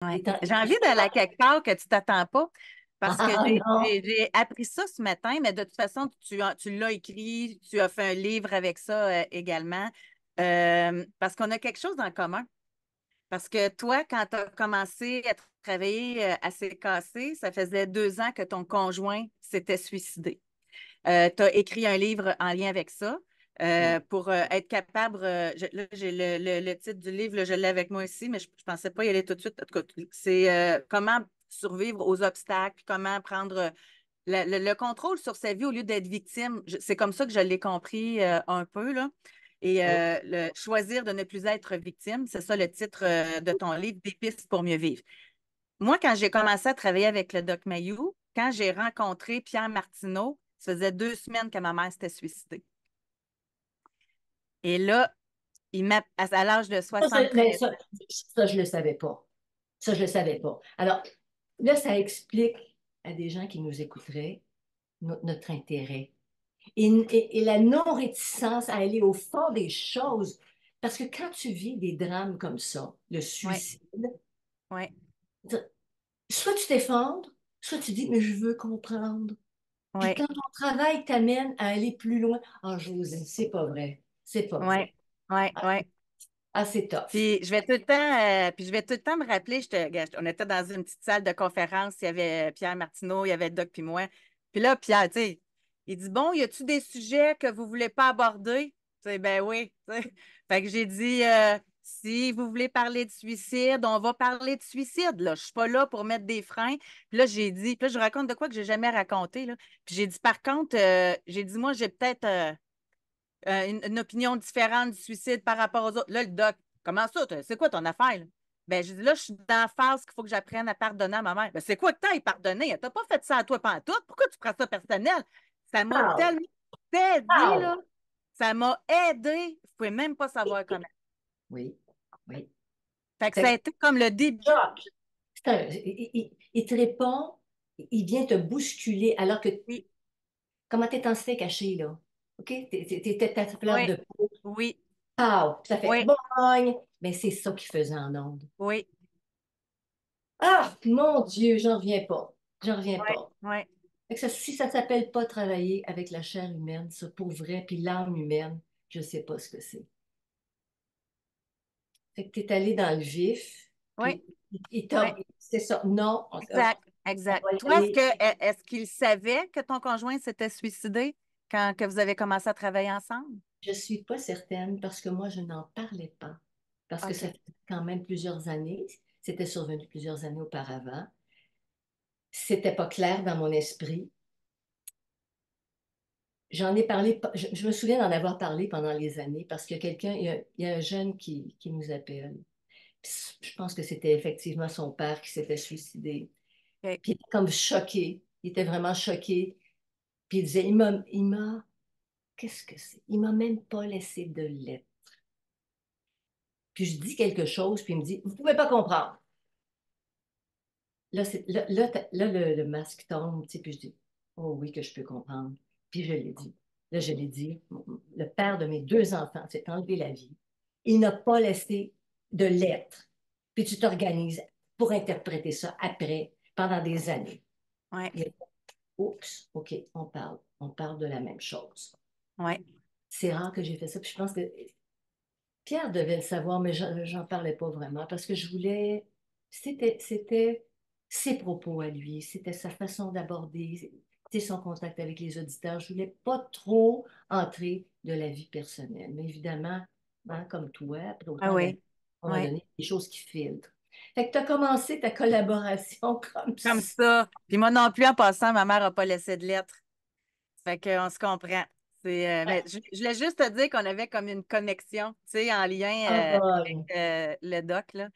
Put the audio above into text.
Ouais. J'ai Et envie d'aller à quelque part que tu t'attends pas parce que ah non! j'ai appris ça ce matin, mais de toute façon, tu l'as écrit, tu as fait un livre avec ça également, parce qu'on a quelque chose en commun. Parce que toi, quand tu as commencé à travailler à CKC, ça faisait 2 ans que ton conjoint s'était suicidé. Tu as écrit un livre en lien avec ça Oui. pour être capable. Là, j'ai le titre du livre, là, je l'ai avec moi ici, mais je ne pensais pas y aller tout de suite. En tout cas, c'est comment survivre aux obstacles, puis comment prendre le contrôle sur sa vie au lieu d'être victime. C'est comme ça que je l'ai compris un peu, là. Et Oh, choisir de ne plus être victime, c'est ça le titre de ton livre, Des pistes pour mieux vivre. Moi, quand j'ai commencé à travailler avec le Doc Mayou, quand j'ai rencontré Pierre Martineau, ça faisait 2 semaines que ma mère s'était suicidée. Et là, à l'âge de mais 73. ça, je ne le savais pas. Ça, je ne le savais pas. Alors, là, ça explique à des gens qui nous écouteraient notre intérêt et la non-réticence à aller au fond des choses. Parce que quand tu vis des drames comme ça, le Oui, suicide, oui, soit tu t'effondres, soit tu dis, mais je veux comprendre. Puis oui, quand ton travail t'amène à aller plus loin, ah, Josée, c'est pas vrai. C'est pas oui, vrai. oui, Ah, oui. c'est tough. Puis je vais tout le temps me rappeler, regarde, on était dans une petite salle de conférence, il y avait Pierre Martineau, il y avait Doc puis moi. Puis là, Pierre, tu sais, il dit, bon, y a-tu des sujets que vous voulez pas aborder? Tu sais, ben oui. Tu sais. Fait que j'ai dit, si vous voulez parler de suicide, on va parler de suicide. Là. Je suis pas là pour mettre des freins. Puis là, puis là, je raconte de quoi que j'ai jamais raconté. Là. Puis j'ai dit, par contre, j'ai dit, moi, j'ai peut-être une opinion différente du suicide par rapport aux autres. Là, le doc, comment ça? C'est quoi ton affaire? Là? Ben, je dis là, je suis dans la phase qu'il faut que j'apprenne à pardonner à ma mère. Ben, c'est quoi que t'as à pardonner? T'as pas fait ça à toi pantoute. Pourquoi tu prends ça personnel? Ça m'a Wow! tellement aidé, là. Wow! Ça m'a aidé. Vous pouvez même pas savoir comment. Oui, oui. Fait que ça a Fait que, été comme le début. choc. Il te répond, il vient te bousculer, alors que, Oui, comment t'es en fait caché, là? OK? T'étais ta fleur oui, de peau. oui, Pow! Ça fait oui, boing! Mais c'est ça qu'il faisait en ondes. oui, Ah, mon Dieu, j'en reviens pas. J'en reviens oui, pas. oui. Fait que si ça s'appelle pas travailler avec la chair humaine, ça pour vrai, puis l'âme humaine, je sais pas ce que c'est. Fait que t'es allé dans le vif, Oui, puis il oui. t'a... C'est ça. Non, Exact, on exact. va y Toi, aller. est-ce qu'il savait que ton conjoint s'était suicidé quand que vous avez commencé à travailler ensemble? Je suis pas certaine parce que moi, je n'en parlais pas. Parce que ça OK. fait quand même plusieurs années. C'était survenu plusieurs années auparavant. C'était pas clair dans mon esprit. J'en ai parlé, je me souviens d'en avoir parlé pendant les années parce que quelqu'un, il y a un jeune qui nous appelle. Puis je pense que c'était effectivement son père qui s'était suicidé. OK. Puis il était comme choqué. Il était vraiment choqué. Puis il disait, qu'est-ce que c'est? Il m'a même pas laissé de lettre. Puis je dis quelque chose, puis il me dit, vous pouvez pas comprendre. Là, le masque tombe, tu sais, puis je dis, oh oui, que je peux comprendre. Puis je l'ai dit. Là, je l'ai dit, le père de mes 2 enfants s'est enlevé la vie. Il n'a pas laissé de lettre. Puis tu t'organises pour interpréter ça après, pendant des années. Ouais, Et, oups, OK, on parle de la même chose. ouais. C'est rare que j'ai fait ça. Puis je pense que Pierre devait le savoir, mais j'en parlais pas vraiment parce que je voulais. C'était ses propos à lui, c'était sa façon d'aborder, c'était son contact avec les auditeurs. Je voulais pas trop entrer de la vie personnelle. Mais évidemment, hein, comme toi, après Ah autant d'années, oui. à un moment Oui. donné, des choses qui filtrent. Fait que tu as commencé ta collaboration comme Comme ça. ça. Puis moi non plus, en passant, ma mère n'a pas laissé de lettres. Fait qu'on se comprend. Mais je voulais juste te dire qu'on avait comme une connexion, tu sais, en lien Ah, avec bon. le doc, là.